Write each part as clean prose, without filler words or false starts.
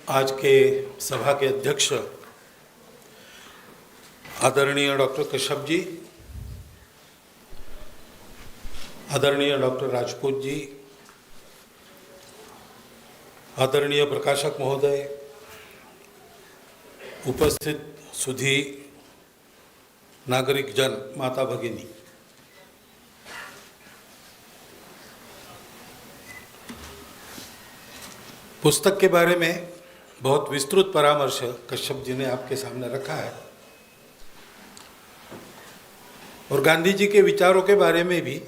आज के सभा के अध्यक्ष आदरणीय डॉक्टर कश्यप जी, आदरणीय डॉक्टर राजपूत जी, आदरणीय प्रकाशक महोदय, उपस्थित सुधी नागरिक जन, माता भगिनी, पुस्तक के बारे में बहुत विस्तृत परामर्श कश्यप जी ने आपके सामने रखा है और गांधी जी के विचारों के बारे में भी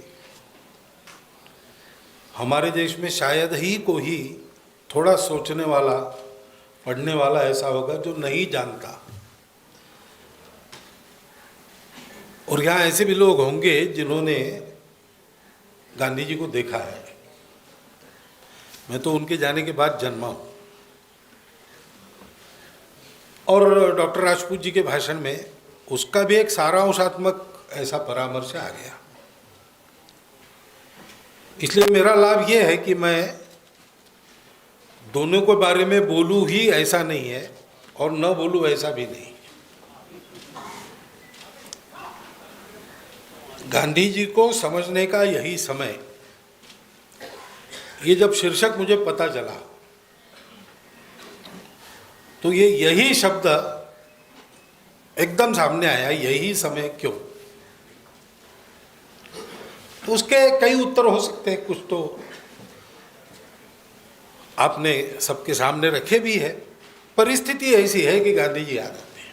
हमारे देश में शायद ही कोई थोड़ा सोचने वाला, पढ़ने वाला ऐसा होगा जो नहीं जानता। और यहाँ ऐसे भी लोग होंगे जिन्होंने गांधी जी को देखा है। मैं तो उनके जाने के बाद जन्मा हूँ। और डॉक्टर राजपूत जी के भाषण में उसका भी एक सारांशात्मक ऐसा परामर्श आ गया। इसलिए मेरा लाभ ये है कि मैं दोनों के बारे में बोलूँ ही ऐसा नहीं है और न बोलूँ ऐसा भी नहीं। गांधी जी को समझने का यही समय, ये जब शीर्षक मुझे पता चला तो ये यही शब्द एकदम सामने आया, यही समय क्यों। तो उसके कई उत्तर हो सकते हैं, कुछ तो आपने सबके सामने रखे भी है। परिस्थिति ऐसी है कि गांधी जी याद आते हैं।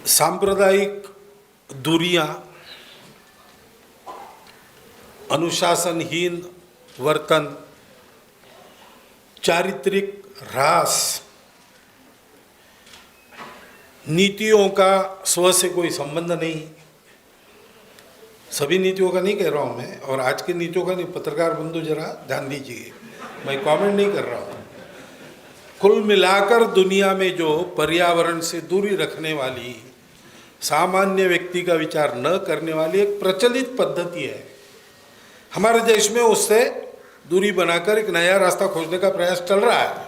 सांप्रदायिक दूरियां, अनुशासनहीन वर्तन, चारित्रिक ह्रास, नीतियों का स्व से कोई संबंध नहीं। सभी नीतियों का नहीं कह रहा हूं मैं, और आज की नीतियों का नहीं। पत्रकार बंधु जरा ध्यान दीजिए, मैं कमेंट नहीं कर रहा हूं। कुल मिलाकर दुनिया में जो पर्यावरण से दूरी रखने वाली, सामान्य व्यक्ति का विचार न करने वाली एक प्रचलित पद्धति है, हमारे देश में उससे दूरी बनाकर एक नया रास्ता खोजने का प्रयास चल रहा है।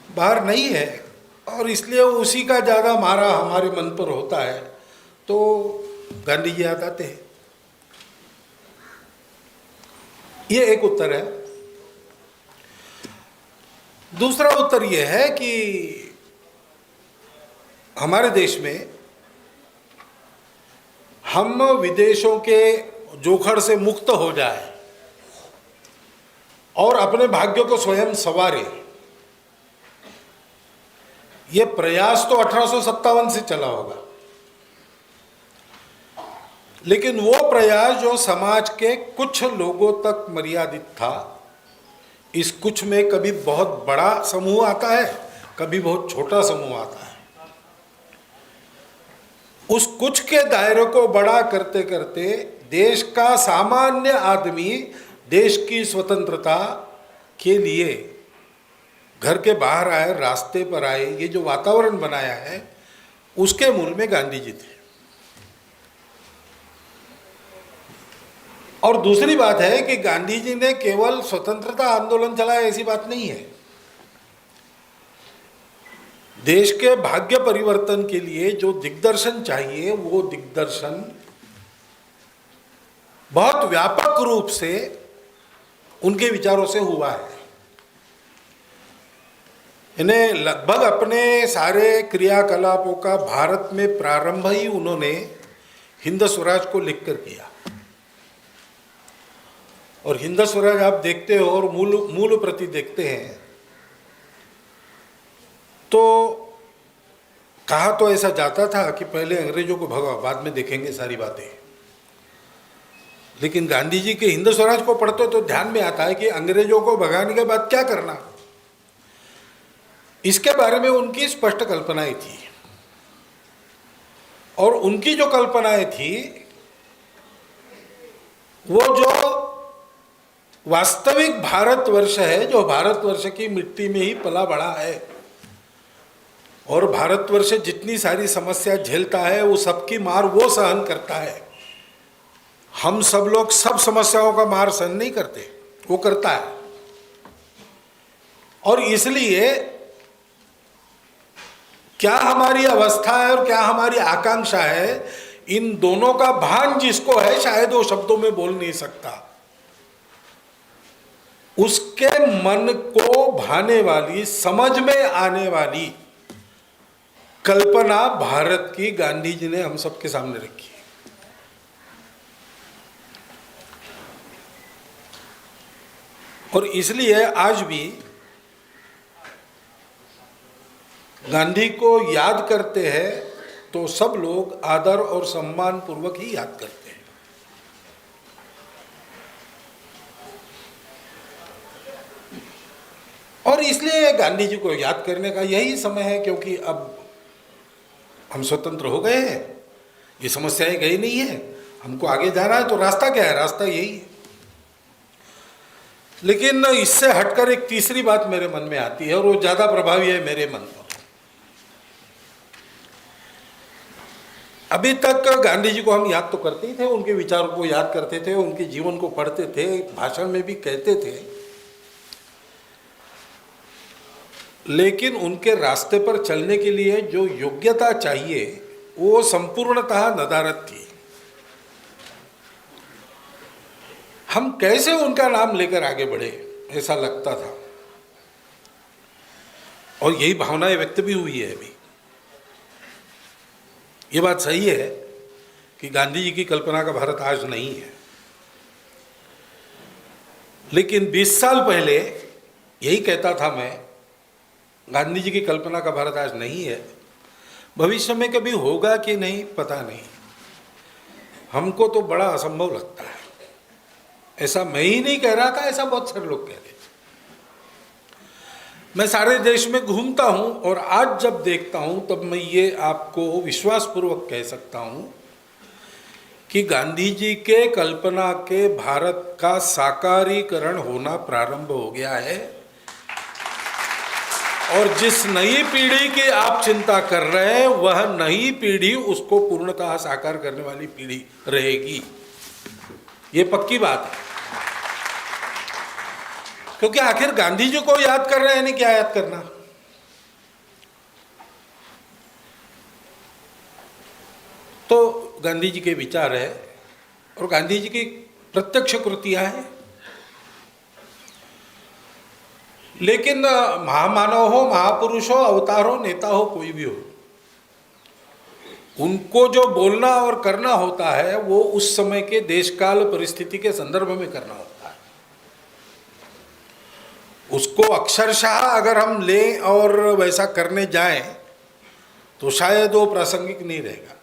बाहर नहीं है और इसलिए उसी का ज़्यादा मारा हमारे मन पर होता है, तो गांधी जी याद आते हैं। ये एक उत्तर है। दूसरा उत्तर ये है कि हमारे देश में हम विदेशों के जोखड़ से मुक्त हो जाए और अपने भाग्य को स्वयं संवारे, ये प्रयास तो 1857 से चला होगा, लेकिन वो प्रयास जो समाज के कुछ लोगों तक मर्यादित था, इस कुछ में कभी बहुत बड़ा समूह आता है, कभी बहुत छोटा समूह आता है। उस कुछ के दायरे को बड़ा करते करते देश का सामान्य आदमी देश की स्वतंत्रता के लिए घर के बाहर आए, रास्ते पर आए, ये जो वातावरण बनाया है, उसके मूल में गांधी जी थे। और दूसरी बात है कि गांधी जी ने केवल स्वतंत्रता आंदोलन चलाया ऐसी बात नहीं है। देश के भाग्य परिवर्तन के लिए जो दिग्दर्शन चाहिए, वो दिग्दर्शन बहुत व्यापक रूप से उनके विचारों से हुआ है। इन्हें लगभग अपने सारे क्रियाकलापों का भारत में प्रारंभ ही उन्होंने हिंद स्वराज को लिखकर किया। और हिंद स्वराज आप देखते हो और मूल प्रति देखते हैं तो कहा तो ऐसा जाता था कि पहले अंग्रेजों को भगाओ, बाद में देखेंगे सारी बातें। लेकिन गांधी जी के हिंद स्वराज को पढ़ते तो ध्यान में आता है कि अंग्रेजों को भगाने के बाद क्या करना, इसके बारे में उनकी स्पष्ट कल्पनाएं थी। और उनकी जो कल्पनाएं थी वो जो वास्तविक भारतवर्ष है, जो भारतवर्ष की मिट्टी में ही पला बढ़ा है और भारतवर्ष जितनी सारी समस्या झेलता है, वो सबकी मार वो सहन करता है। हम सब लोग सब समस्याओं का मार सहन नहीं करते। वो करता है। और इसलिए क्या हमारी अवस्था है और क्या हमारी आकांक्षा है, इन दोनों का भान जिसको है शायद वो शब्दों में बोल नहीं सकता। उसके मन को भाने वाली, समझ में आने वाली कल्पना भारत की गांधी जी ने हम सबके सामने रखी है। और इसलिए आज भी गांधी को याद करते हैं तो सब लोग आदर और सम्मान पूर्वक ही याद करते हैं। और इसलिए गांधी जी को याद करने का यही समय है, क्योंकि अब हम स्वतंत्र हो गए हैं, ये समस्याएं गई नहीं है, हमको आगे जाना है। तो रास्ता क्या है? रास्ता यही है। लेकिन इससे हटकर एक तीसरी बात मेरे मन में आती है और वो ज्यादा प्रभावी है मेरे मन पर। अभी तक गांधी जी को हम याद तो करते ही थे, उनके विचारों को याद करते थे, उनके जीवन को पढ़ते थे, भाषण में भी कहते थे, लेकिन उनके रास्ते पर चलने के लिए जो योग्यता चाहिए वो संपूर्णतः नदारद थी। हम कैसे उनका नाम लेकर आगे बढ़े ऐसा लगता था, और यही भावनाएं व्यक्त भी हुई है। अभी ये बात सही है कि गांधी जी की कल्पना का भारत आज नहीं है, लेकिन 20 साल पहले यही कहता था मैं, गांधी जी की कल्पना का भारत आज नहीं है। भविष्य में कभी होगा कि नहीं पता नहीं, हमको तो बड़ा असंभव लगता है। ऐसा मैं ही नहीं कह रहा था, ऐसा बहुत सारे लोग कह रहे थे। मैं सारे देश में घूमता हूं और आज जब देखता हूं तब मैं ये आपको विश्वासपूर्वक कह सकता हूं कि गांधी जी के कल्पना के भारत का साकारीकरण होना प्रारंभ हो गया है। और जिस नई पीढ़ी की आप चिंता कर रहे हैं वह नई पीढ़ी उसको पूर्णतः साकार करने वाली पीढ़ी रहेगी, ये पक्की बात है। क्योंकि आखिर गांधी जी को याद कर रहे हैं, नहीं क्या याद करना। तो गांधी जी के विचार है और गांधी जी की प्रत्यक्ष कृतियां हैं, लेकिन महामानव हो, महापुरुष हो, अवतार हो, नेता हो, कोई भी हो, उनको जो बोलना और करना होता है वो उस समय के देशकाल परिस्थिति के संदर्भ में करना होता है। उसको अक्षरशः अगर हम लें और वैसा करने जाएं तो शायद वो प्रासंगिक नहीं रहेगा।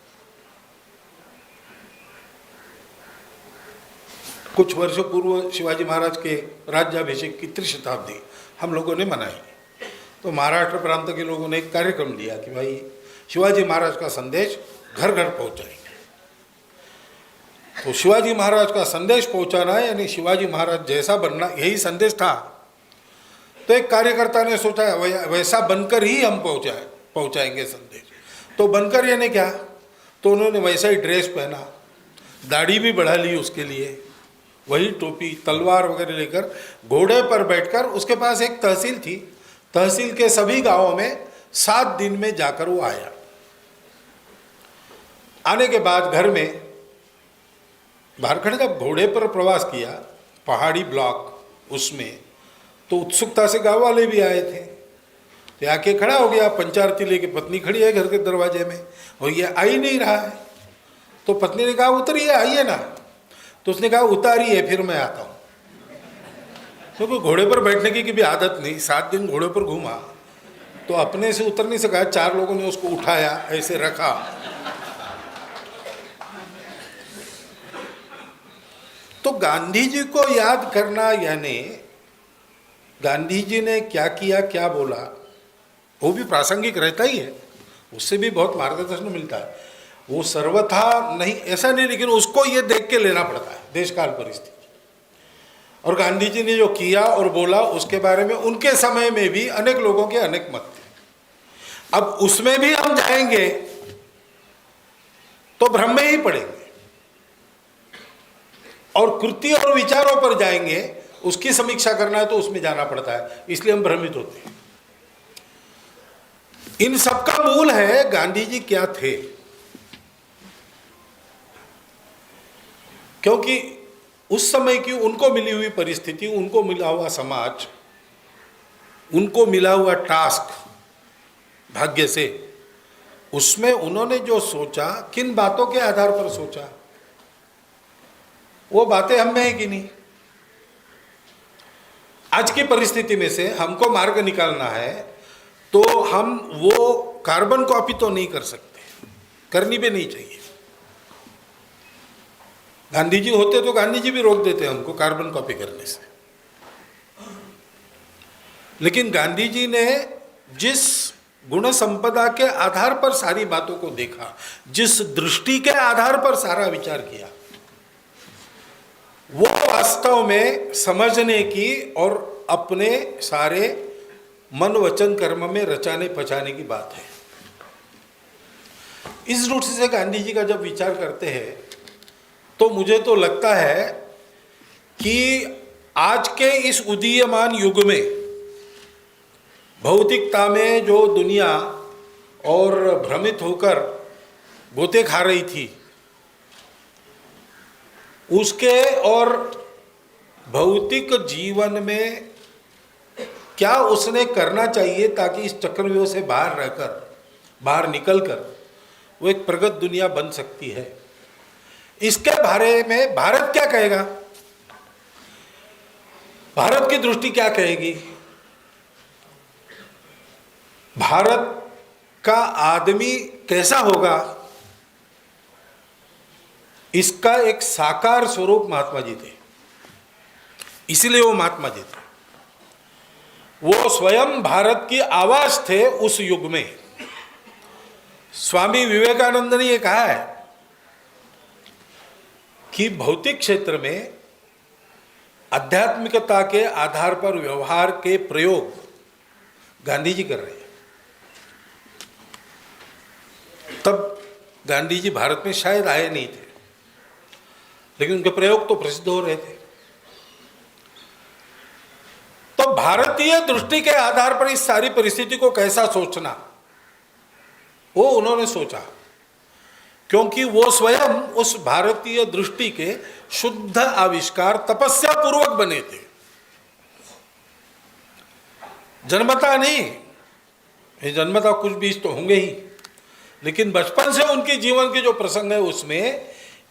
कुछ वर्षों पूर्व शिवाजी महाराज के राज्याभिषेक की 3 शताब्दी हम लोगों ने मनाई, तो महाराष्ट्र प्रांत के लोगों ने एक कार्यक्रम लिया कि भाई शिवाजी महाराज का संदेश घर घर पहुंचाएंगे। तो शिवाजी महाराज का संदेश पहुंचाना है यानी शिवाजी महाराज जैसा बनना, यही संदेश था। तो एक कार्यकर्ता ने सोचा वैसा बनकर ही हम पहुंचाएंगे संदेश। तो बनकर यानी क्या, तो उन्होंने वैसा ही ड्रेस पहना, दाढ़ी भी बढ़ा ली उसके लिए, वही टोपी, तलवार वगैरह लेकर घोड़े पर बैठकर, उसके पास एक तहसील थी, तहसील के सभी गांवों में 7 दिन में जाकर वो आया। आने के बाद घर में भार जब घोड़े पर प्रवास किया पहाड़ी ब्लॉक, उसमें तो उत्सुकता से गांव वाले भी आए थे। तो आके खड़ा हो गया, पंचारती लेके पत्नी खड़ी है घर के दरवाजे में और ये आ ही नहीं रहा है। तो पत्नी ने कहा उतरिए, आइए ना। तो उसने कहा उतारिए फिर मैं आता हूँ। क्योंकि तो घोड़े पर बैठने की भी आदत नहीं, 7 दिन घोड़े पर घूमा तो अपने से उतर नहीं सका, 4 लोगों ने उसको उठाया, ऐसे रखा। तो गांधी जी को याद करना यानी गांधी जी ने क्या किया, क्या बोला, वो भी प्रासंगिक रहता ही है, उससे भी बहुत मार्गदर्शन मिलता है। वो सर्वथा नहीं ऐसा नहीं, लेकिन उसको ये देख के लेना पड़ता है देशकाल परिस्थिति। और गांधी जी ने जो किया और बोला उसके बारे में उनके समय में भी अनेक लोगों के अनेक मत थे। अब उसमें भी हम जाएंगे तो भ्रम में ही पड़ेंगे, और कृति और विचारों पर जाएंगे उसकी समीक्षा करना है तो उसमें जाना पड़ता है, इसलिए हम भ्रमित होते हैं। इन सबका मूल है गांधी जी क्या थे। क्योंकि उस समय की उनको मिली हुई परिस्थिति, उनको मिला हुआ समाज, उनको मिला हुआ टास्क भाग्य से, उसमें उन्होंने जो सोचा, किन बातों के आधार पर सोचा, वो बातें हम में है कि नहीं। आज की परिस्थिति में से हमको मार्ग निकालना है तो हम वो कार्बन कॉपी तो नहीं कर सकते, करनी भी नहीं चाहिए। गांधी जी होते तो गांधी जी भी रोक देते हमको कार्बन कॉपी करने से। लेकिन गांधी जी ने जिस गुण संपदा के आधार पर सारी बातों को देखा, जिस दृष्टि के आधार पर सारा विचार किया, वो वास्तव में समझने की और अपने सारे मन वचन कर्म में रचाने पचाने की बात है। इस रूप से गांधी जी का जब विचार करते हैं तो मुझे तो लगता है कि आज के इस उदीयमान युग में भौतिकता में जो दुनिया और भ्रमित होकर गोते खा रही थी, उसके और भौतिक जीवन में क्या उसने करना चाहिए ताकि इस चक्रव्यूह से बाहर निकलकर वो एक प्रगत दुनिया बन सकती है, इसके बारे में भारत क्या कहेगा, भारत की दृष्टि क्या कहेगी, भारत का आदमी कैसा होगा, इसका एक साकार स्वरूप महात्मा जी थे। इसलिए वो महात्मा जी थे, वो स्वयं भारत की आवाज थे उस युग में। स्वामी विवेकानंद ने ये कहा है कि भौतिक क्षेत्र में आध्यात्मिकता के आधार पर व्यवहार के प्रयोग गांधी जी कर रहे हैं। तब गांधी जी भारत में शायद आए नहीं थे, लेकिन उनके प्रयोग तो प्रसिद्ध हो रहे थे। तो भारतीय दृष्टि के आधार पर इस सारी परिस्थिति को कैसा सोचना, वो उन्होंने सोचा, क्योंकि वो स्वयं उस भारतीय दृष्टि के शुद्ध आविष्कार तपस्या पूर्वक बने थे, जन्मता नहीं। ये जन्मता कुछ बीज तो होंगे ही, लेकिन बचपन से उनके जीवन के जो प्रसंग है उसमें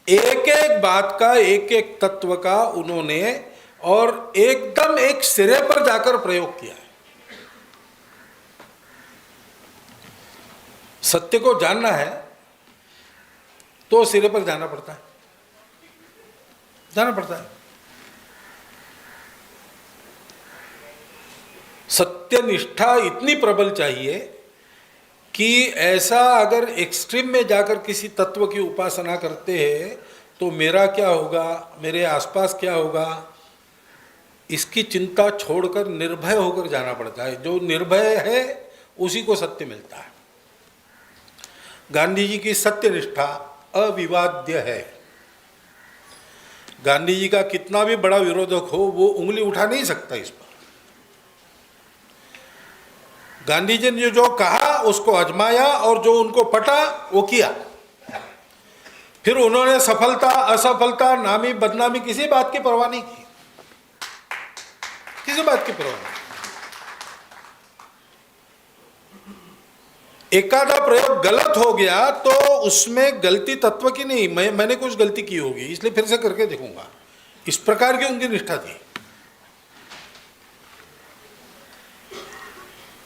एक एक बात का, एक एक तत्व का उन्होंने और एकदम एक सिरे पर जाकर प्रयोग किया है। सत्य को जानना है तो सिरे पर जाना पड़ता है, सत्यनिष्ठा इतनी प्रबल चाहिए कि ऐसा अगर एक्सट्रीम में जाकर किसी तत्व की उपासना करते हैं तो मेरा क्या होगा, मेरे आसपास क्या होगा, इसकी चिंता छोड़कर निर्भय होकर जाना पड़ता है। जो निर्भय है उसी को सत्य मिलता है। गांधी जी की सत्यनिष्ठा अविवाद्य है। गांधी जी का कितना भी बड़ा विरोधक हो वो उंगली उठा नहीं सकता इस पर। गांधी जी ने जो कहा उसको आजमाया और जो उनको पटा वो किया। फिर उन्होंने सफलता असफलता, नामी बदनामी, किसी बात की परवाह नहीं की, किसी बात की परवाह नहीं। एकादा प्रयोग गलत हो गया तो उसमें गलती तत्व की नहीं, मैंने कुछ गलती की होगी इसलिए फिर से करके देखूंगा, इस प्रकार की उनकी निष्ठा थी।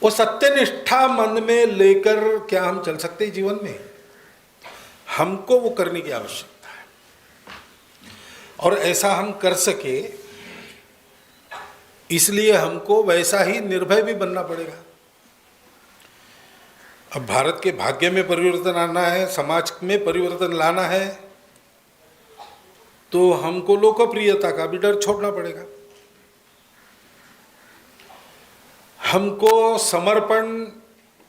वो सत्यनिष्ठा मन में लेकर क्या हम चल सकते हैं जीवन में? हमको वो करने की आवश्यकता है, और ऐसा हम कर सके इसलिए हमको वैसा ही निर्भय भी बनना पड़ेगा। अब भारत के भाग्य में परिवर्तन आना है, समाज में परिवर्तन लाना है, तो हमको लोकप्रियता का भी डर छोड़ना पड़ेगा। हमको समर्पण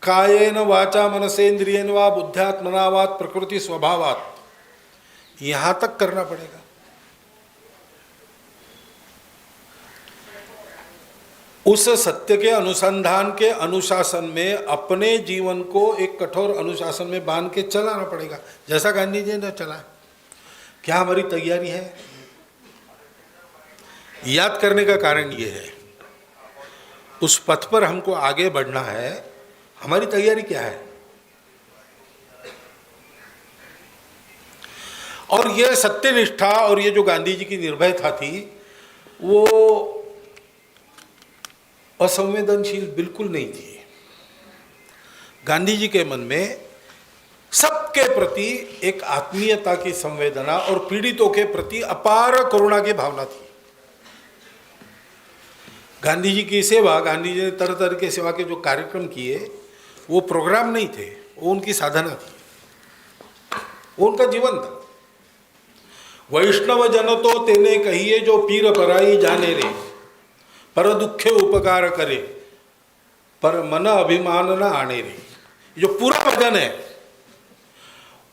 कायेन वाचा मनसेन्द्रियेन वा बुद्ध्यात्मनावात प्रकृति स्वभावात, यहाँ तक करना पड़ेगा। उस सत्य के अनुसंधान के अनुशासन में अपने जीवन को एक कठोर अनुशासन में बांध के चलाना पड़ेगा, जैसा गांधी जी ने चलाया। क्या हमारी तैयारी है? याद करने का कारण ये है, उस पथ पर हमको आगे बढ़ना है, हमारी तैयारी क्या है? और ये सत्यनिष्ठा और ये जो गांधी जी की निर्भयता थी, वो असंवेदनशील बिल्कुल नहीं थी। गांधी जी के मन में सबके प्रति एक आत्मीयता की संवेदना और पीड़ितों के प्रति अपार करुणा की भावना थी। गांधी जी की सेवा, गांधी जी ने तरह तरह के सेवा के जो कार्यक्रम किए, वो प्रोग्राम नहीं थे, वो उनकी साधना थी, वो उनका जीवन था। वैष्णव जन तो तेने कहिए जो पीर पराई जाने रे, पर दुखे उपकार करे, पर मन अभिमान न आने रे। जो पूरा भजन है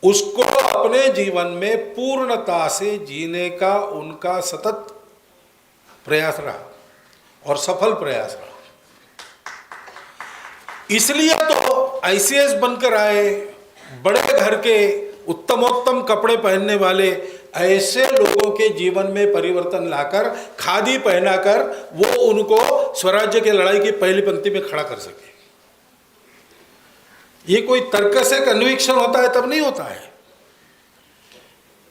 उसको अपने जीवन में पूर्णता से जीने का उनका सतत प्रयास रहा और सफल प्रयास रहा। इसलिए तो आईसीएस बनकर आए, बड़े घर के उत्तमोत्तम कपड़े पहनने वाले ऐसे लोगों के जीवन में परिवर्तन लाकर, खादी पहनाकर वो उनको स्वराज्य की लड़ाई की पहली पंक्ति में खड़ा कर सके। ये कोई तर्क से कन्विक्शन होता है तब नहीं होता है,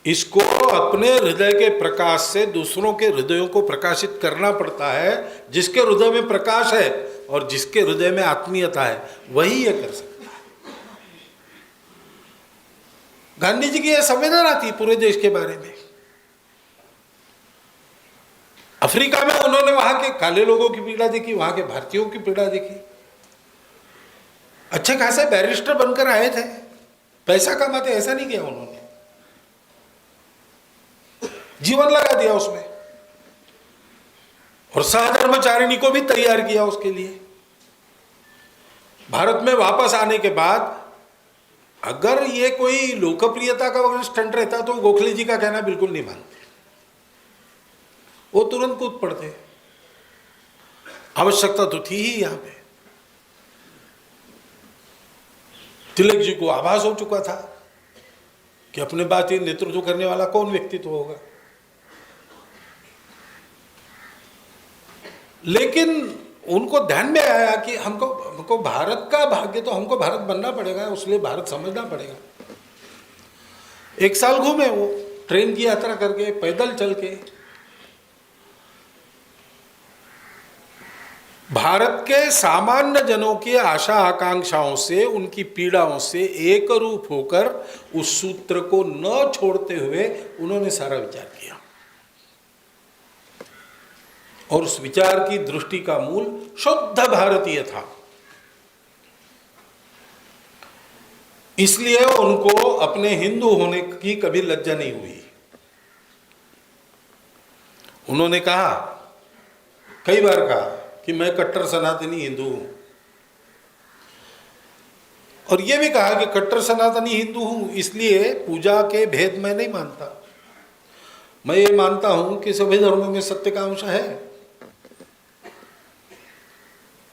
इसको अपने हृदय के प्रकाश से दूसरों के हृदयों को प्रकाशित करना पड़ता है। जिसके हृदय में प्रकाश है और जिसके हृदय में आत्मीयता है, वही ये कर सकता है। गांधी जी की यह संवेदना थी पूरे देश के बारे में। अफ्रीका में उन्होंने वहां के काले लोगों की पीड़ा देखी, वहां के भारतीयों की पीड़ा देखी। अच्छे खासे बैरिस्टर बनकर आए थे, पैसा कमाते, ऐसा नहीं किया उन्होंने, जीवन लगा दिया उसमें और सहधर्मचारिणी को भी तैयार किया उसके लिए। भारत में वापस आने के बाद अगर ये कोई लोकप्रियता का स्टंट रहता तो गोखले जी का कहना बिल्कुल नहीं मानते, वो तुरंत कूद पड़ते। आवश्यकता तो थी ही यहां पे। तिलक जी को आभास हो चुका था कि अपने बात ही नेतृत्व करने वाला कौन व्यक्तित्व होगा, लेकिन उनको ध्यान में आया कि हमको भारत का भाग्य, तो हमको भारत बनना पड़ेगा, उसलिए भारत समझना पड़ेगा। 1 साल घूमे वो, ट्रेन की यात्रा करके, पैदल चल के। भारत के सामान्य जनों की आशा आकांक्षाओं से, उनकी पीड़ाओं से एक रूप होकर उस सूत्र को न छोड़ते हुए उन्होंने सारा विचार किया। और उस विचार की दृष्टि का मूल शुद्ध भारतीय था। इसलिए उनको अपने हिंदू होने की कभी लज्जा नहीं हुई। उन्होंने कहा, कई बार कहा कि मैं कट्टर सनातनी हिंदू हूं, और यह भी कहा कि कट्टर सनातनी हिंदू हूं इसलिए पूजा के भेद मैं नहीं मानता। मैं ये मानता हूं कि सभी धर्मों में सत्य का अंश है,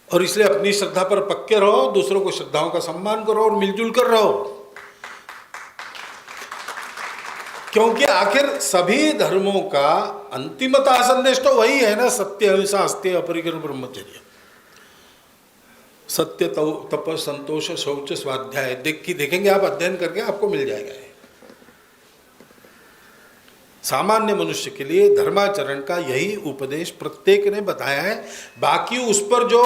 और इसलिए अपनी श्रद्धा पर पक्के रहो, दूसरों को श्रद्धाओं का सम्मान करो और मिलजुल कर रहो। क्योंकि आखिर सभी धर्मों का अंतिमतः संदेश तो वही है ना, सत्य अहिंसा अस्तेय अपरिग्रह ब्रह्मचर्य। सत्य तप संतोष शौच स्वाध्याय देखेंगे आप, अध्ययन करके आपको मिल जाएगा। सामान्य मनुष्य के लिए धर्माचरण का यही उपदेश प्रत्येक ने बताया है। बाकी उस पर जो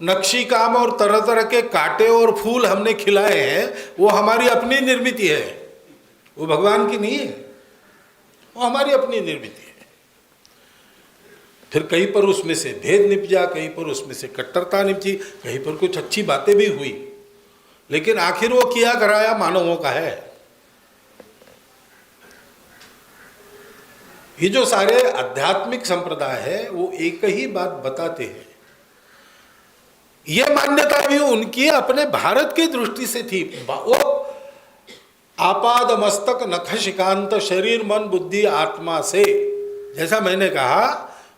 नक्शी काम और तरह तरह के कांटे और फूल हमने खिलाए हैं, वो हमारी अपनी निर्मित है, वो भगवान की नहीं है, वो हमारी अपनी निर्मित है। फिर कहीं पर उसमें से भेद निपजा, कहीं पर उसमें से कट्टरता निपजी, कहीं पर कुछ अच्छी बातें भी हुई, लेकिन आखिर वो किया कराया मानवों का है। ये जो सारे आध्यात्मिक संप्रदाय है वो एक ही बात बताते हैं। ये मान्यता भी उनकी अपने भारत की दृष्टि से थी। वो आपाद मस्तक नख शिकांत शरीर मन बुद्धि आत्मा से, जैसा मैंने कहा,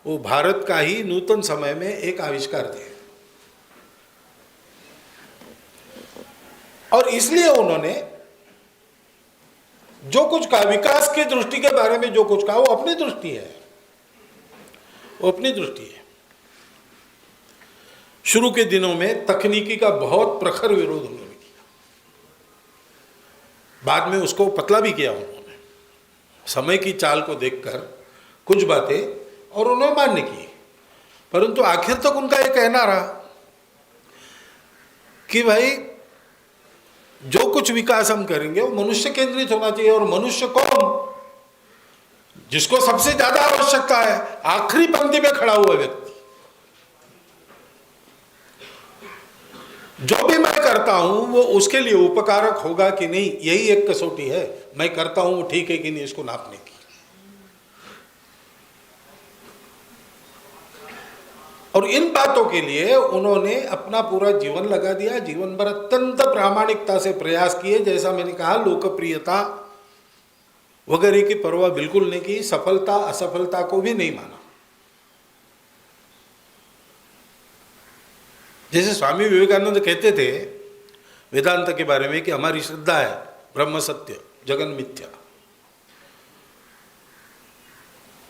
वो भारत का ही नूतन समय में एक आविष्कार थे। और इसलिए उन्होंने जो कुछ कहा विकास की दृष्टि के बारे में, जो कुछ कहा वो अपनी दृष्टि है, वो अपनी दृष्टि है। शुरू के दिनों में तकनीकी का बहुत प्रखर विरोध उन्होंने किया, बाद में उसको पतला भी किया उन्होंने, समय की चाल को देखकर कुछ बातें और उन्होंने मान्य की। परंतु आखिर तक उनका ये कहना रहा कि भाई जो कुछ विकास हम करेंगे वो मनुष्य केंद्रित होना चाहिए। और मनुष्य कौन? जिसको सबसे ज्यादा आवश्यकता है, आखिरी पंक्ति में खड़ा हुआ व्यक्ति। जो भी मैं करता हूं वो उसके लिए उपकारक होगा कि नहीं, यही एक कसौटी है। मैं करता हूं वो ठीक है कि नहीं, इसको नापने की। और इन बातों के लिए उन्होंने अपना पूरा जीवन लगा दिया, जीवन भर अत्यंत प्रामाणिकता से प्रयास किए। जैसा मैंने कहा, लोकप्रियता वगैरह की परवाह बिल्कुल नहीं की, सफलता असफलता को भी नहीं माना। जैसे स्वामी विवेकानंद कहते थे वेदांत के बारे में कि हमारी श्रद्धा है ब्रह्म सत्य जगन मिथ्या।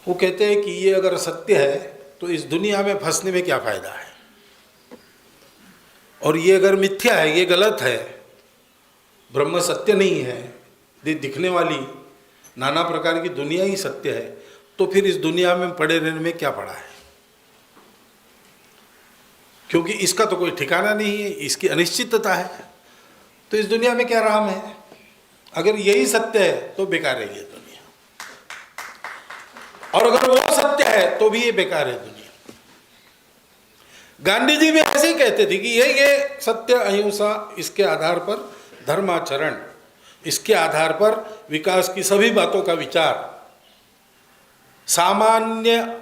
वो कहते हैं कि ये अगर सत्य है तो इस दुनिया में फंसने में क्या फायदा है, और ये अगर मिथ्या है, ये गलत है, ब्रह्म सत्य नहीं है, ये दिखने वाली नाना प्रकार की दुनिया ही सत्य है, तो फिर इस दुनिया में पड़े रहने में क्या पड़ा है, क्योंकि इसका तो कोई ठिकाना नहीं है, इसकी अनिश्चितता है, तो इस दुनिया में क्या राम है। अगर यही सत्य है तो बेकार है ये दुनिया, और अगर वो सत्य है तो भी ये बेकार है दुनिया। गांधी जी भी ऐसे ही कहते थे कि ये सत्य अहिंसा, इसके आधार पर धर्माचरण, इसके आधार पर विकास की सभी बातों का विचार, सामान्य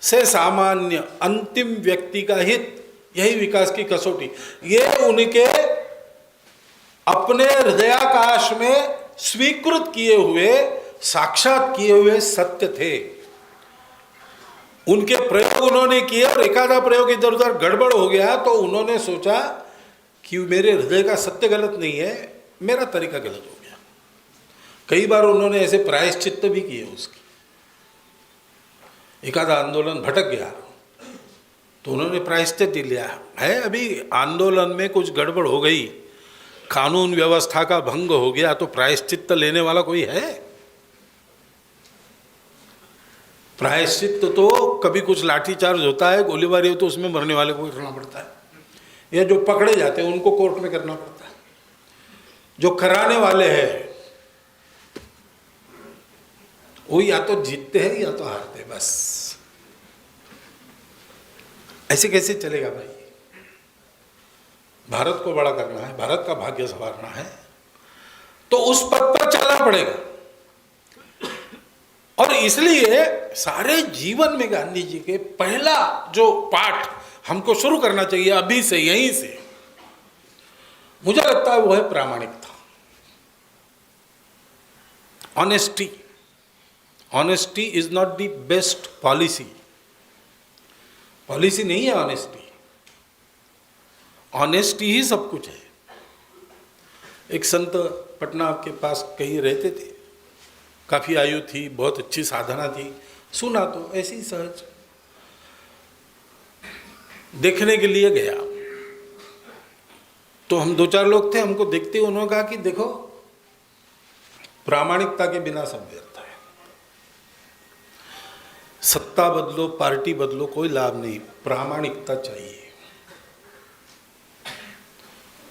से सामान्य अंतिम व्यक्ति का हित, यही विकास की कसौटी। ये उनके अपने हृदयाकाश में स्वीकृत किए हुए, साक्षात किए हुए सत्य थे। उनके प्रयोग उन्होंने किए, और एकाधा प्रयोग इधर उधर गड़बड़ हो गया तो उन्होंने सोचा कि मेरे हृदय का सत्य गलत नहीं है, मेरा तरीका गलत हो गया। कई बार उन्होंने ऐसे प्रायश्चित्त भी किए उसकी। एकाधा आंदोलन भटक गया तो उन्होंने प्रायश्चित लिया है। अभी आंदोलन में कुछ गड़बड़ हो गई, कानून व्यवस्था का भंग हो गया, तो प्रायश्चित्त लेने वाला कोई है? प्रायश्चित्त तो कभी कुछ लाठीचार्ज होता है, गोलीबारी हो तो उसमें मरने वाले को करना पड़ता है, या जो पकड़े जाते हैं उनको कोर्ट में करना पड़ता है। जो कराने वाले हैं वो या तो जीतते हैं या तो हारते हैं, बस। ऐसे कैसे चलेगा भाई? भारत को बड़ा करना है, भारत का भाग्य संवारना है, तो उस पथ पर चलना पड़ेगा। और इसलिए सारे जीवन में गांधी जी के पहला जो पाठ हमको शुरू करना चाहिए अभी से, यहीं से, मुझे लगता है वो है प्रामाणिकता, honesty. Honesty is not the best policy. Policy नहीं है ऑनेस्टी, ऑनेस्टी ही सब कुछ है। एक संत पटना के पास कहीं रहते थे, काफ़ी आयु थी, बहुत अच्छी साधना थी, सुना तो ऐसे ही सहज देखने के लिए गया। तो हम 2-4 लोग थे, हमको देखते हुए उन्होंने कहा कि देखो, प्रामाणिकता के बिना सब व्यर्थ है। सत्ता बदलो, पार्टी बदलो, कोई लाभ नहीं, प्रामाणिकता चाहिए।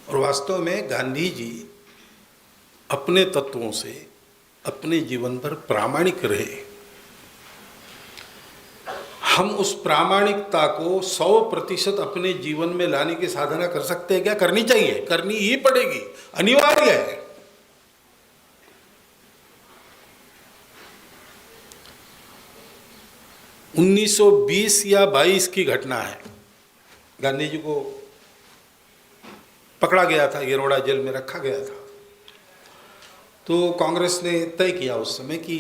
और वास्तव में गांधी जी अपने तत्वों से अपने जीवन पर प्रामाणिक रहे। हम उस प्रामाणिकता को 100% अपने जीवन में लाने की साधना कर सकते हैं क्या? करनी चाहिए, करनी ही पड़ेगी, अनिवार्य है। (1920 या 22 की घटना है। गांधी जी को पकड़ा गया था, येरोड़ा जेल में रखा गया था। तो कांग्रेस ने तय किया उस समय कि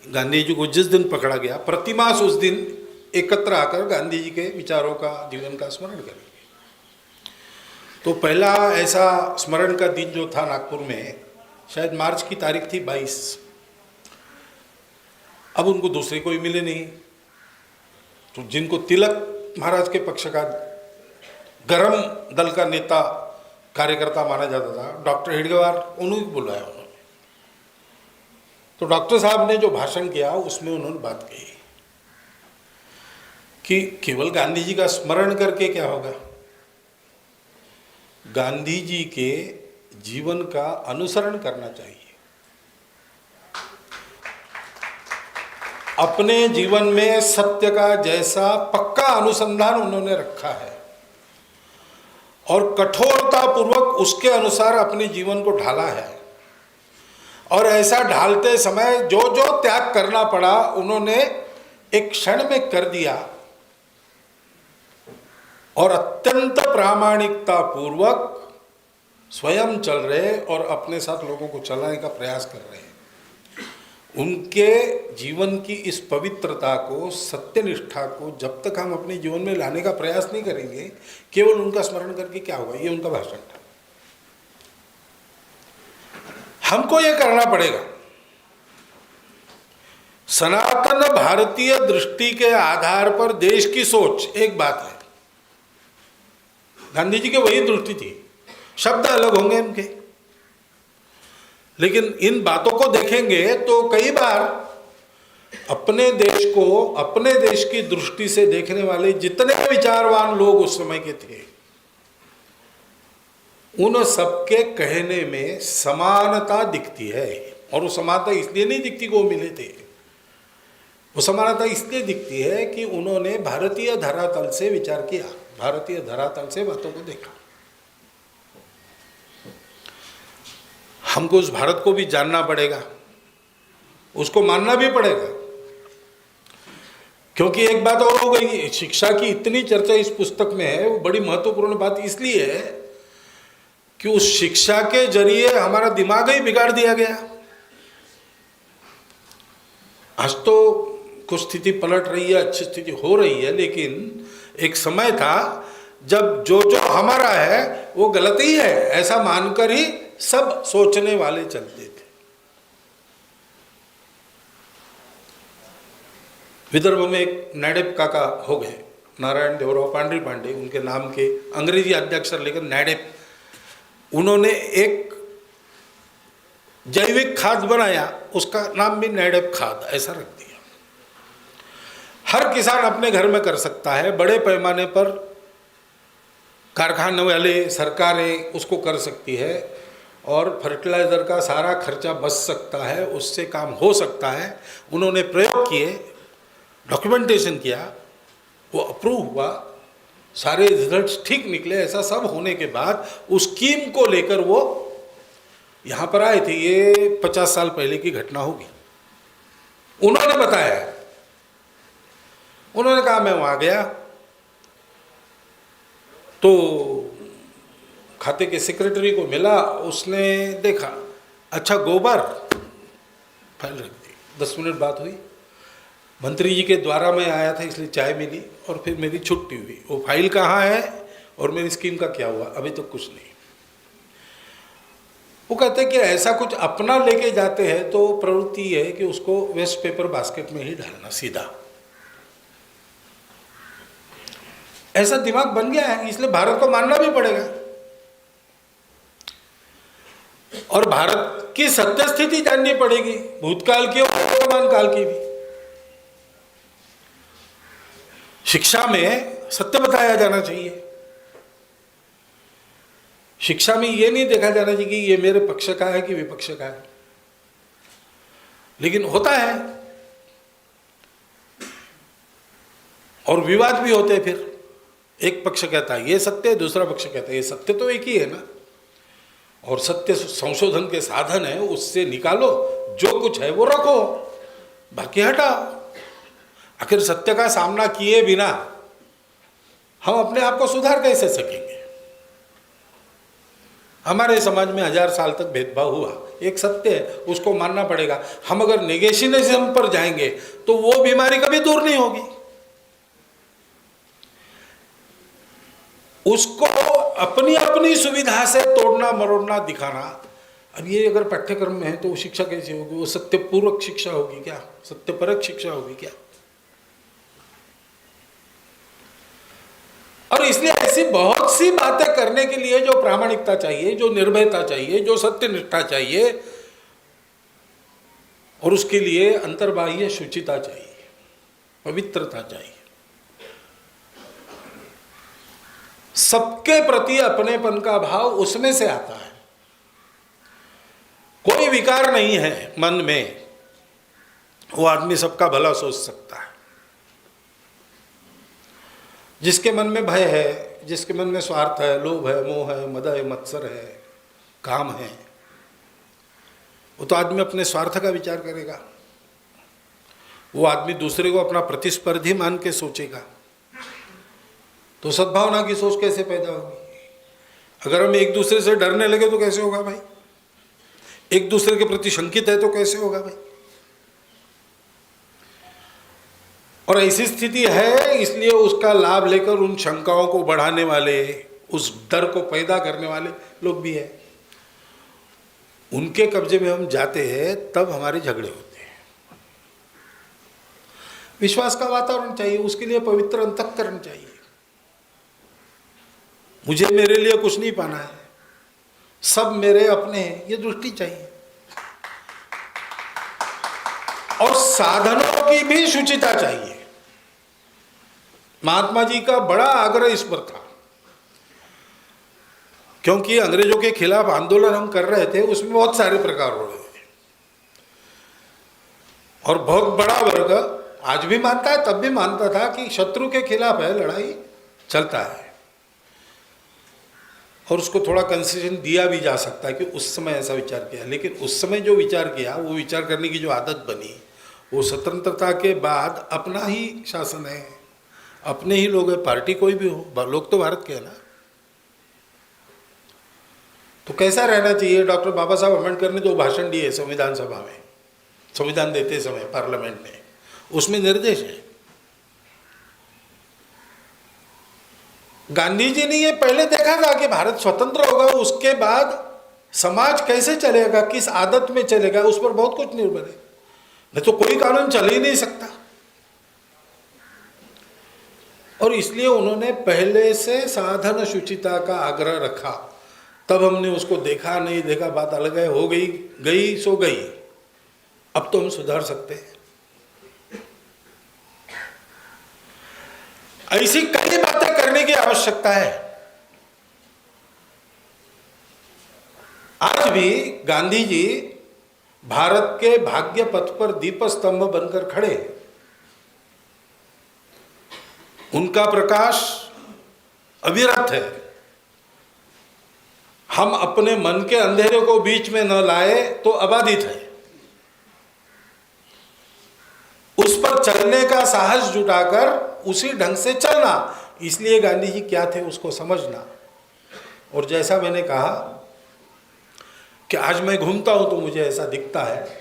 गांधी जी को जिस दिन पकड़ा गया, प्रतिमास उस दिन एकत्र आकर गांधी जी के विचारों का, जीवन का स्मरण करेंगे। तो पहला ऐसा स्मरण का दिन जो था नागपुर में, शायद मार्च की तारीख थी 22। अब उनको दूसरे कोई मिले नहीं, तो जिनको तिलक महाराज के पक्ष का गरम दल का नेता कार्यकर्ता माना जाता था, डॉक्टर हेडगेवार, उन्होंने बुलाया उन्होंने। तो डॉक्टर साहब ने जो भाषण किया उसमें उन्होंने बात कही कि केवल गांधी जी का स्मरण करके क्या होगा, गांधी जी के जीवन का अनुसरण करना चाहिए। अपने जीवन में सत्य का जैसा पक्का अनुसंधान उन्होंने रखा है और कठोरता पूर्वक उसके अनुसार अपने जीवन को ढाला है, और ऐसा ढालते समय जो जो त्याग करना पड़ा उन्होंने एक क्षण में कर दिया, और अत्यंत प्रामाणिकता पूर्वक स्वयं चल रहे और अपने साथ लोगों को चलाने का प्रयास कर रहे हैं। उनके जीवन की इस पवित्रता को, सत्यनिष्ठा को जब तक हम अपने जीवन में लाने का प्रयास नहीं करेंगे, केवल उनका स्मरण करके क्या होगा। ये उनका भाषण था। हमको ये करना पड़ेगा। सनातन भारतीय दृष्टि के आधार पर देश की सोच एक बात है, गांधी जी की वही दृष्टि थी, शब्द अलग होंगे उनके, लेकिन इन बातों को देखेंगे तो कई बार अपने देश को, अपने देश की दृष्टि से देखने वाले जितने विचारवान लोग उस समय के थे, उन सबके कहने में समानता दिखती है। और वो समानता इसलिए नहीं दिखती कि वो मिले थे, वो समानता इसलिए दिखती है कि उन्होंने भारतीय धरातल से विचार किया, भारतीय धरातल से बातों को देखा। हमको उस भारत को भी जानना पड़ेगा, उसको मानना भी पड़ेगा, क्योंकि एक बात और हो गई, शिक्षा की इतनी चर्चा इस पुस्तक में है, वो बड़ी महत्वपूर्ण बात इसलिए है कि उस शिक्षा के जरिए हमारा दिमाग ही बिगाड़ दिया गया। आज तो कुछ स्थिति पलट रही है, अच्छी स्थिति हो रही है, लेकिन एक समय था जब जो जो हमारा है वो गलत ही है ऐसा मानकर ही सब सोचने वाले चलते थे। विदर्भ में एक नायडेप काका हो गए, नारायण देवराव पांडरी पांडे उनके नाम के, अंग्रेजी अध्यक्षर लेकर नायडेप, उन्होंने एक जैविक खाद बनाया, उसका नाम भी नायडेप खाद ऐसा रख दिया। हर किसान अपने घर में कर सकता है, बड़े पैमाने पर कारखाने वाले, सरकारें उसको कर सकती है, और फर्टिलाइज़र का सारा खर्चा बच सकता है, उससे काम हो सकता है। उन्होंने प्रयोग किए, डॉक्यूमेंटेशन किया, वो अप्रूव हुआ, सारे रिजल्ट्स ठीक निकले। ऐसा सब होने के बाद उस स्कीम को लेकर वो यहाँ पर आए थे। ये 50 साल पहले की घटना होगी। उन्होंने बताया, उन्होंने कहा मैं वहाँ गया तो खाते के सेक्रेटरी को मिला, उसने देखा, अच्छा गोबर, फाइल रख दी। 10 मिनट बात हुई, मंत्री जी के द्वारा मैं आया था इसलिए चाय मिली, और फिर मेरी छुट्टी हुई। वो फाइल कहाँ है और मेरी स्कीम का क्या हुआ, अभी तो कुछ नहीं। वो कहते हैं कि ऐसा कुछ अपना लेके जाते हैं तो प्रवृत्ति है कि उसको वेस्ट पेपर बास्केट में ही डालना सीधा, ऐसा दिमाग बन गया है। इसलिए भारत को मानना भी पड़ेगा, और भारत की सत्य स्थिति जाननी पड़ेगी, भूतकाल की और वर्तमान काल की भी। शिक्षा में सत्य बताया जाना चाहिए। शिक्षा में ये नहीं देखा जाना चाहिए कि ये मेरे पक्ष का है कि विपक्ष का है, लेकिन होता है और विवाद भी होते हैं। फिर एक पक्ष कहता है ये सत्य है, दूसरा पक्ष कहता है ये सत्य तो एक ही है ना, और सत्य संशोधन के साधन है, उससे निकालो, जो कुछ है वो रखो, बाकी हटाओ। आखिर सत्य का सामना किए बिना हम अपने आप को सुधार कैसे सकेंगे। हमारे समाज में 1000 साल तक भेदभाव हुआ, एक सत्य है, उसको मानना पड़ेगा। हम अगर नेगेशनिज्म पर जाएंगे तो वो बीमारी कभी दूर नहीं होगी। उसको अपनी अपनी सुविधा से तोड़ना मरोड़ना दिखाना। अब ये अगर पाठ्यक्रम में है तो वो शिक्षा कैसे होगी? वो सत्यपूर्वक शिक्षा होगी क्या? सत्यपरक शिक्षा होगी क्या? और इसलिए ऐसी बहुत सी बातें करने के लिए जो प्रामाणिकता चाहिए, जो निर्भयता चाहिए, जो सत्यनिष्ठा चाहिए, और उसके लिए अंतर्बाह्य शुचिता चाहिए, पवित्रता चाहिए, सबके प्रति अपनेपन का भाव उसमें से आता है। कोई विकार नहीं है मन में, वो आदमी सबका भला सोच सकता है। जिसके मन में भय है, जिसके मन में स्वार्थ है, लोभ है, मोह है, मद है, मत्सर है, काम है, वो तो आदमी अपने स्वार्थ का विचार करेगा। वो आदमी दूसरे को अपना प्रतिस्पर्धी मान के सोचेगा। तो सद्भावना की सोच कैसे पैदा होगी? अगर हम एक दूसरे से डरने लगे तो कैसे होगा भाई? एक दूसरे के प्रति शंकित है तो कैसे होगा भाई? और ऐसी स्थिति है, इसलिए उसका लाभ लेकर उन शंकाओं को बढ़ाने वाले, उस डर को पैदा करने वाले लोग भी हैं। उनके कब्जे में हम जाते हैं तब हमारे झगड़े होते हैं। विश्वास का वातावरण चाहिए, उसके लिए पवित्र अंतःकरण चाहिए। मुझे मेरे लिए कुछ नहीं पाना है, सब मेरे अपने हैं, ये दृष्टि चाहिए। और साधनों की भी शुचिता चाहिए। महात्मा जी का बड़ा आग्रह इस पर था, क्योंकि अंग्रेजों के खिलाफ आंदोलन हम कर रहे थे, उसमें बहुत सारे प्रकार हो रहे थे, और बहुत बड़ा वर्ग आज भी मानता है, तब भी मानता था कि शत्रु के खिलाफ है, लड़ाई चलता है। और उसको थोड़ा कंसेशन दिया भी जा सकता है कि उस समय ऐसा विचार किया, लेकिन उस समय जो विचार किया, वो विचार करने की जो आदत बनी, वो स्वतंत्रता के बाद अपना ही शासन है, अपने ही लोग हैं, पार्टी कोई भी हो, लोग तो भारत के हैं ना। तो कैसा रहना चाहिए? डॉक्टर बाबा साहब अम्बेडकर ने जो भाषण दिए संविधान सभा में, संविधान देते समय पार्लियामेंट में, उसमें निर्देश है। गांधी जी ने ये पहले देखा था कि भारत स्वतंत्र होगा, उसके बाद समाज कैसे चलेगा, किस आदत में चलेगा, उस पर बहुत कुछ निर्भर है। नहीं तो कोई कानून चल ही नहीं सकता। और इसलिए उन्होंने पहले से साधन शुचिता का आग्रह रखा। तब हमने उसको देखा नहीं देखा बात अलग है, हो गई गई सो गई। अब तो हम सुधार सकते हैं। ऐसी कई बातें करने की आवश्यकता है। आज भी गांधी जी भारत के भाग्य पथ पर दीपस्तंभ बनकर खड़े। उनका प्रकाश अविरत है। हम अपने मन के अंधेरे को बीच में न लाए तो अबाधित है। उस पर चलने का साहस जुटाकर उसी ढंग से चलना। इसलिए गांधी जी क्या थे उसको समझना। और जैसा मैंने कहा कि आज मैं घूमता हूं तो मुझे ऐसा दिखता है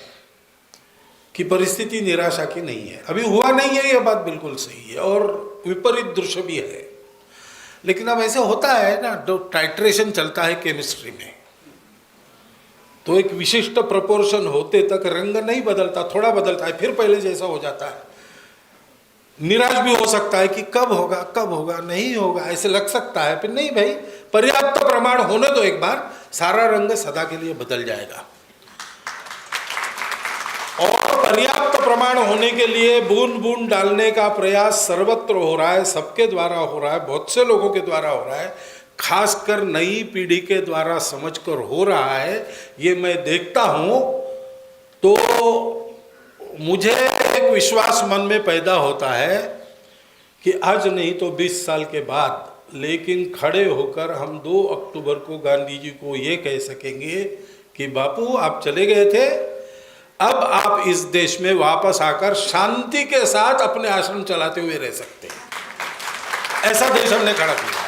कि परिस्थिति निराशा की नहीं है। अभी हुआ नहीं है, यह बात बिल्कुल सही है और विपरीत दृश्य भी है। लेकिन अब ऐसे होता है ना, जो टाइट्रेशन चलता है केमिस्ट्री में, तो एक विशिष्ट प्रोपोर्शन होते तक रंग नहीं बदलता, थोड़ा बदलता है, फिर पहले जैसा हो जाता है। निराश भी हो सकता है कि कब होगा नहीं होगा, ऐसे लग सकता है। फिर नहीं भाई, पर्याप्त प्रमाण होने दो एक बार, सारा रंग सदा के लिए बदल जाएगा। और पर्याप्त प्रमाण होने के लिए बूंद बूंद डालने का प्रयास सर्वत्र हो रहा है, सबके द्वारा हो रहा है, बहुत से लोगों के द्वारा हो रहा है, खासकर नई पीढ़ी के द्वारा समझकर हो रहा है। ये मैं देखता हूं तो मुझे एक विश्वास मन में पैदा होता है कि आज नहीं तो 20 साल के बाद, लेकिन खड़े होकर हम 2 अक्टूबर को गांधी जी को ये कह सकेंगे कि बापू आप चले गए थे, अब आप इस देश में वापस आकर शांति के साथ अपने आश्रम चलाते हुए रह सकते हैं। ऐसा देश हमने खड़ा किया।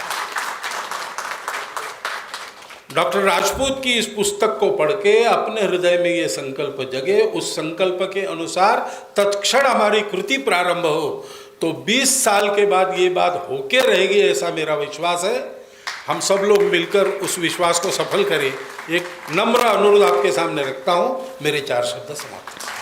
डॉक्टर राजपूत की इस पुस्तक को पढ़ के अपने हृदय में ये संकल्प जगे, उस संकल्प के अनुसार तत्क्षण हमारी कृति प्रारंभ हो, तो 20 साल के बाद ये बात होके रहेगी, ऐसा मेरा विश्वास है। हम सब लोग मिलकर उस विश्वास को सफल करें, एक नम्र अनुरोध आपके सामने रखता हूँ। मेरे 4 शब्द समाप्त।